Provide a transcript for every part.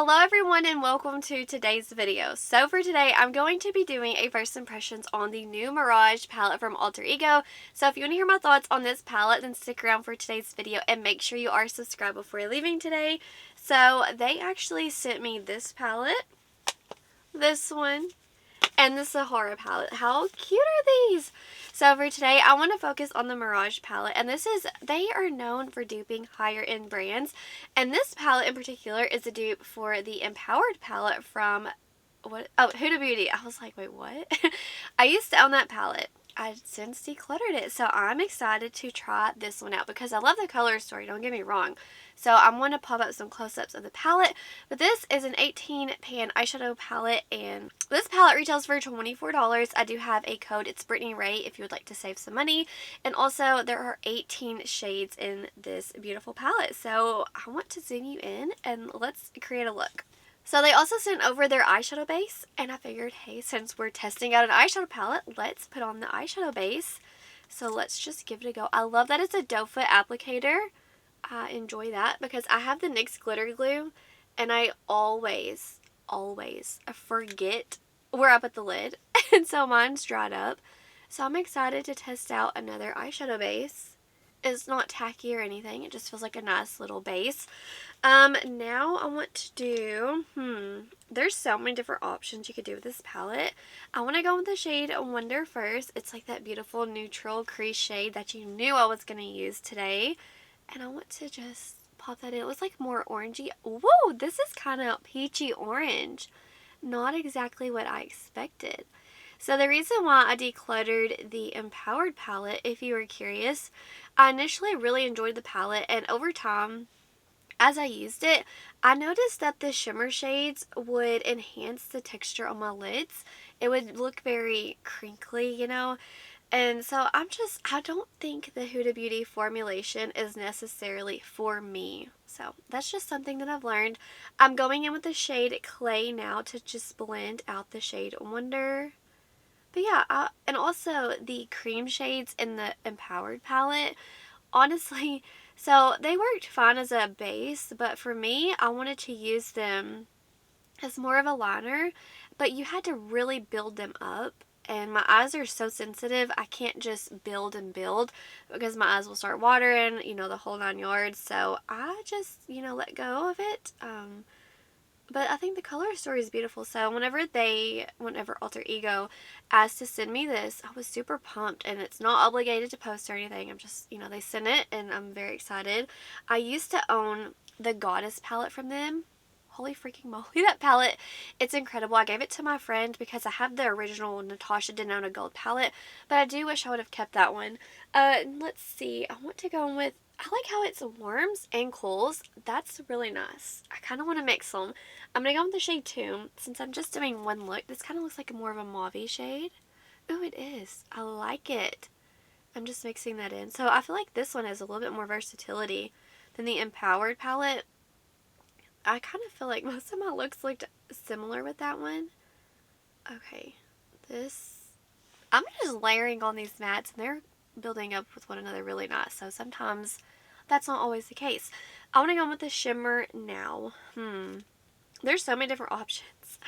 Hello everyone and welcome to today's video. So for today I'm going to be doing a first impressions on the new Mirage palette from Alter Ego. So if you want to hear my thoughts on this palette, then stick around for today's video and make sure you are subscribed before leaving today. So they actually sent me this palette, this one, and the Sahara palette. How cute are these? So for today, I want to focus on the Mirage palette, and they are known for duping higher end brands, and this palette in particular is a dupe for the Empowered palette from, Huda Beauty. I was like, wait, what? I used to own that palette. I since decluttered it, so I'm excited to try this one out because I love the color story, don't get me wrong. So I'm going to pop up some close-ups of the palette, but this is an 18 pan eyeshadow palette, and this palette retails for $24. I do have a code, it's BRITTANYRAE, if you would like to save some money, and also there are 18 shades in this beautiful palette. So I want to zoom you in and let's create a look. So they also sent over their eyeshadow base, and I figured, hey, since we're testing out an eyeshadow palette, let's put on the eyeshadow base. So let's just give it a go. I love that it's a doe foot applicator. I enjoy that because I have the NYX glitter glue, and I always forget where I put the lid, and so mine's dried up. So I'm excited to test out another eyeshadow base. It's not tacky or anything, it just feels like a nice little base. Now I want to do, there's so many different options you could do with this palette. I want to go with the shade Wonder first. It's like that beautiful neutral crease shade that you knew I was going to use today. And I want to just pop that in. It looks like more orangey. Whoa, this is kind of peachy orange. Not exactly what I expected. So the reason why I decluttered the Empowered palette, if you were curious, I initially really enjoyed the palette, and over time, as I used it, I noticed that the shimmer shades would enhance the texture on my lids. It would look very crinkly, you know, and so I don't think the Huda Beauty formulation is necessarily for me. So that's just something that I've learned. I'm going in with the shade Clay now to just blend out the shade Wonder. But yeah, and also the cream shades in the Empowered palette, honestly, so they worked fine as a base, but for me, I wanted to use them as more of a liner, but you had to really build them up, and my eyes are so sensitive, I can't just build and build because my eyes will start watering, you know, the whole 9 yards, so I just, you know, let go of it. But I think the color story is beautiful. So whenever Alter Ego asked to send me this, I was super pumped, and it's not obligated to post or anything. I'm just, you know, they sent it and I'm very excited. I used to own the Goddess palette from them. Holy freaking moly, that palette, it's incredible. I gave it to my friend because I have the original Natasha Denona Gold palette, but I do wish I would have kept that one. Let's see, I want to go with, I like how it's warms and cools. That's really nice. I kind of want to mix them. I'm going to go with the shade Tomb. Since I'm just doing one look, this kind of looks like more of a mauve shade. Ooh, it is. I like it. I'm just mixing that in. So I feel like this one has a little bit more versatility than the Empowered palette. I kind of feel like most of my looks looked similar with that one. Okay, I'm just layering on these mattes, and they're building up with one another really nice. So sometimes that's not always the case. I want to go with the shimmer now. There's so many different options.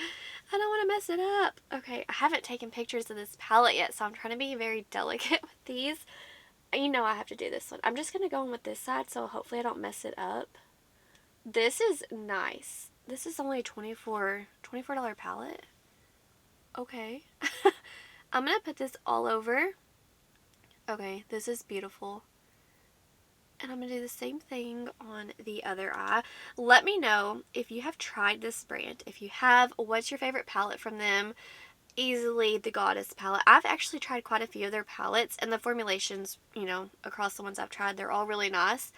I don't want to mess it up. Okay, I haven't taken pictures of this palette yet, so I'm trying to be very delicate with these. You know I have to do this one. I'm just going to go in with this side, so hopefully I don't mess it up. This is nice. This is only a $24 palette. Okay. I'm going to put this all over. Okay, this is beautiful. And I'm going to do the same thing on the other eye. Let me know if you have tried this brand. If you have, what's your favorite palette from them? Easily the Goddess palette. I've actually tried quite a few of their palettes, and the formulations, you know, across the ones I've tried, they're all really nice.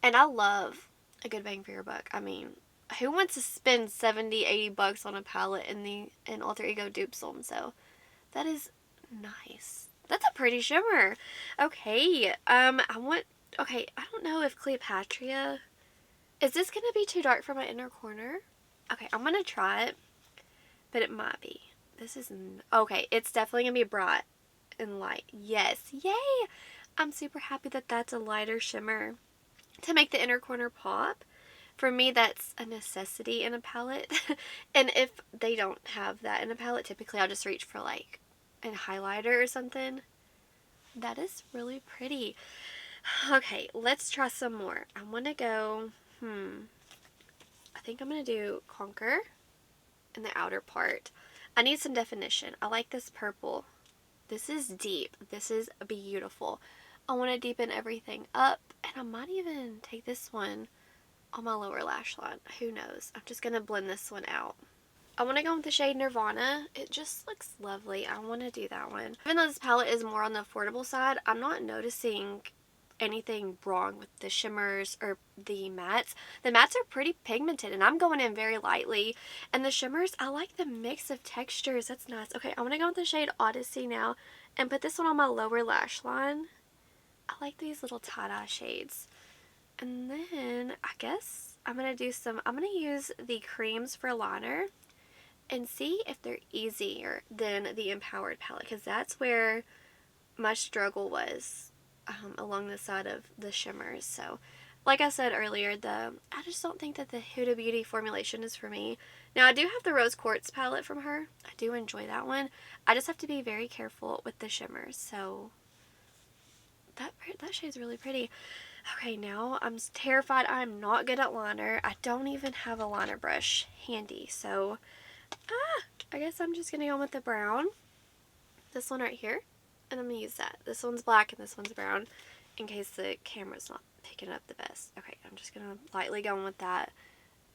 And I love a good bang for your buck. I mean, who wants to spend $70-$80 on a palette in Alter Ego dupes them? So that is nice. That's a pretty shimmer. Okay, I don't know if Cleopatra, is this going to be too dark for my inner corner? Okay, I'm going to try it, but it might be. Okay, it's definitely going to be bright and light. Yes, yay! I'm super happy that that's a lighter shimmer to make the inner corner pop. For me, that's a necessity in a palette. And if they don't have that in a palette, typically I'll just reach for like a highlighter or something. That is really pretty. Okay, let's try some more. I want to go, I think I'm going to do Conquer in the outer part. I need some definition. I like this purple. This is deep. This is beautiful. I want to deepen everything up, and I might even take this one on my lower lash line. Who knows? I'm just going to blend this one out. I want to go with the shade Nirvana. It just looks lovely. I want to do that one. Even though this palette is more on the affordable side, I'm not noticing anything wrong with the shimmers or the mattes. The mattes are pretty pigmented, and I'm going in very lightly. And the shimmers, I like the mix of textures. That's nice. Okay, I'm going to go with the shade Odyssey now and put this one on my lower lash line. I like these little tie-dye shades. And then I guess I'm going to use the creams for liner and see if they're easier than the Empowered palette, because that's where my struggle was along the side of the shimmers. So like I said earlier, I just don't think that the Huda Beauty formulation is for me. Now I do have the Rose Quartz palette from her. I do enjoy that one. I just have to be very careful with the shimmers. So that shade's really pretty. Okay, now I'm terrified I'm not good at liner. I don't even have a liner brush handy, so I guess I'm just going to go with the brown. This one right here. And I'm going to use that. This one's black and this one's brown in case the camera's not picking up the best. Okay, I'm just going to lightly go in with that.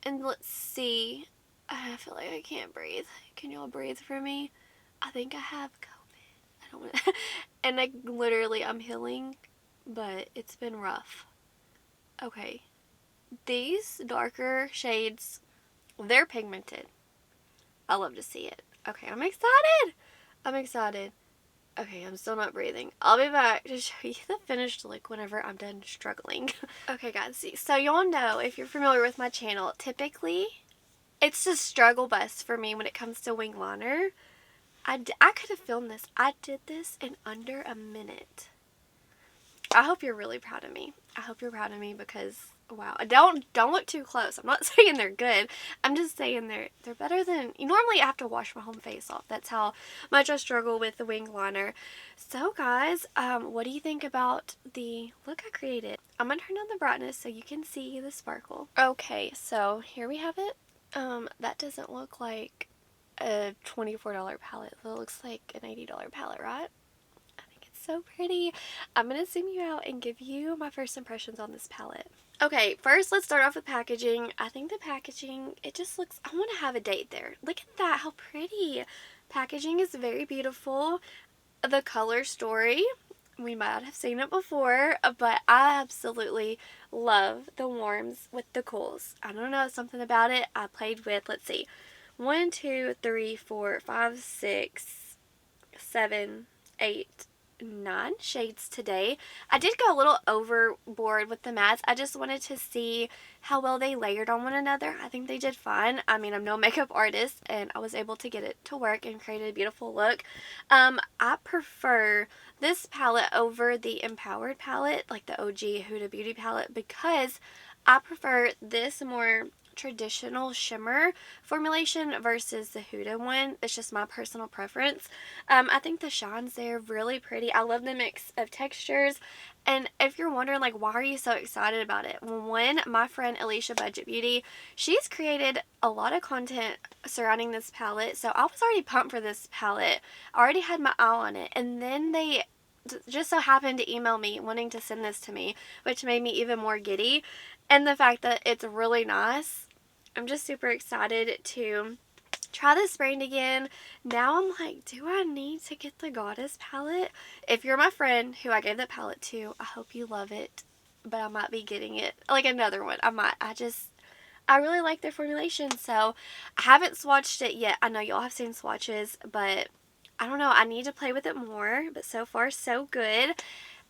And let's see. I feel like I can't breathe. Can y'all breathe for me? I think I have COVID. I don't want to. And I'm healing, but it's been rough. Okay. These darker shades, they're pigmented. I love to see it. Okay, I'm excited. I'm excited. Okay, I'm still not breathing. I'll be back to show you the finished look whenever I'm done struggling. Okay, guys, see. So y'all know, if you're familiar with my channel, typically it's a struggle bus for me when it comes to wing liner. I could have filmed this. I did this in under a minute. I hope you're really proud of me. I hope you're proud of me because, wow. Don't look too close. I'm not saying they're good. I'm just saying they're better than... Normally I have to wash my whole face off. That's how much I struggle with the wing liner. So guys, what do you think about the look I created? I'm going to turn on the brightness so you can see the sparkle. Okay, so here we have it. That doesn't look like a $24 palette. It looks like an $80 palette, right? So pretty. I'm going to zoom you out and give you my first impressions on this palette. Okay, first let's start off with packaging. I think the packaging, it just looks, I want to have a date there. Look at that, how pretty. Packaging is very beautiful. The color story, we might have seen it before, but I absolutely love the warms with the cools. I don't know, something about it. I played with, let's see, 1, 2, 3, 4, 5, 6, 7, 8, 9 shades today. I did go a little overboard with the mattes. I just wanted to see how well they layered on one another. I think they did fine. I mean, I'm no makeup artist and I was able to get it to work and create a beautiful look. I prefer this palette over the Empowered palette, like the OG Huda Beauty palette, because I prefer this more traditional shimmer formulation versus the Huda one. It's just my personal preference. I think the shine's there really pretty. I love the mix of textures. And if you're wondering, like, why are you so excited about it? Well, one, my friend Alicia Budget Beauty, she's created a lot of content surrounding this palette. So I was already pumped for this palette. I already had my eye on it. And then they just so happened to email me wanting to send this to me, which made me even more giddy. And the fact that it's really nice, I'm just super excited to try this brand again. Now I'm like, do I need to get the Goddess palette? If you're my friend who I gave that palette to, I hope you love it, but I might be getting it, like another one. I really like their formulation, so I haven't swatched it yet. I know y'all have seen swatches, but I don't know. I need to play with it more, but so far so good.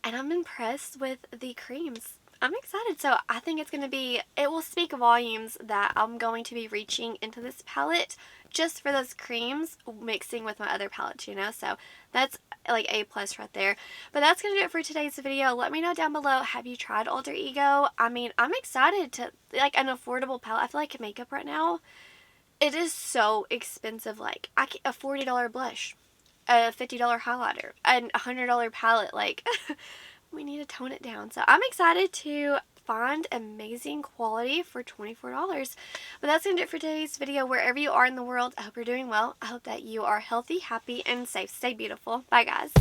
And I'm impressed with the creams. I'm excited. So I think it's going to be, it will speak volumes that I'm going to be reaching into this palette just for those creams mixing with my other palettes, you know. So that's like A plus right there. But that's going to do it for today's video. Let me know down below, have you tried Alter Ego? I mean, I'm excited to, like, an affordable palette. I feel like makeup right now, it is so expensive. Like, a $40 blush, a $50 highlighter, and a $100 palette, like... we need to tone it down. So I'm excited to find amazing quality for $24. But that's going to do it for today's video. Wherever you are in the world, I hope you're doing well. I hope that you are healthy, happy, and safe. Stay beautiful. Bye, guys.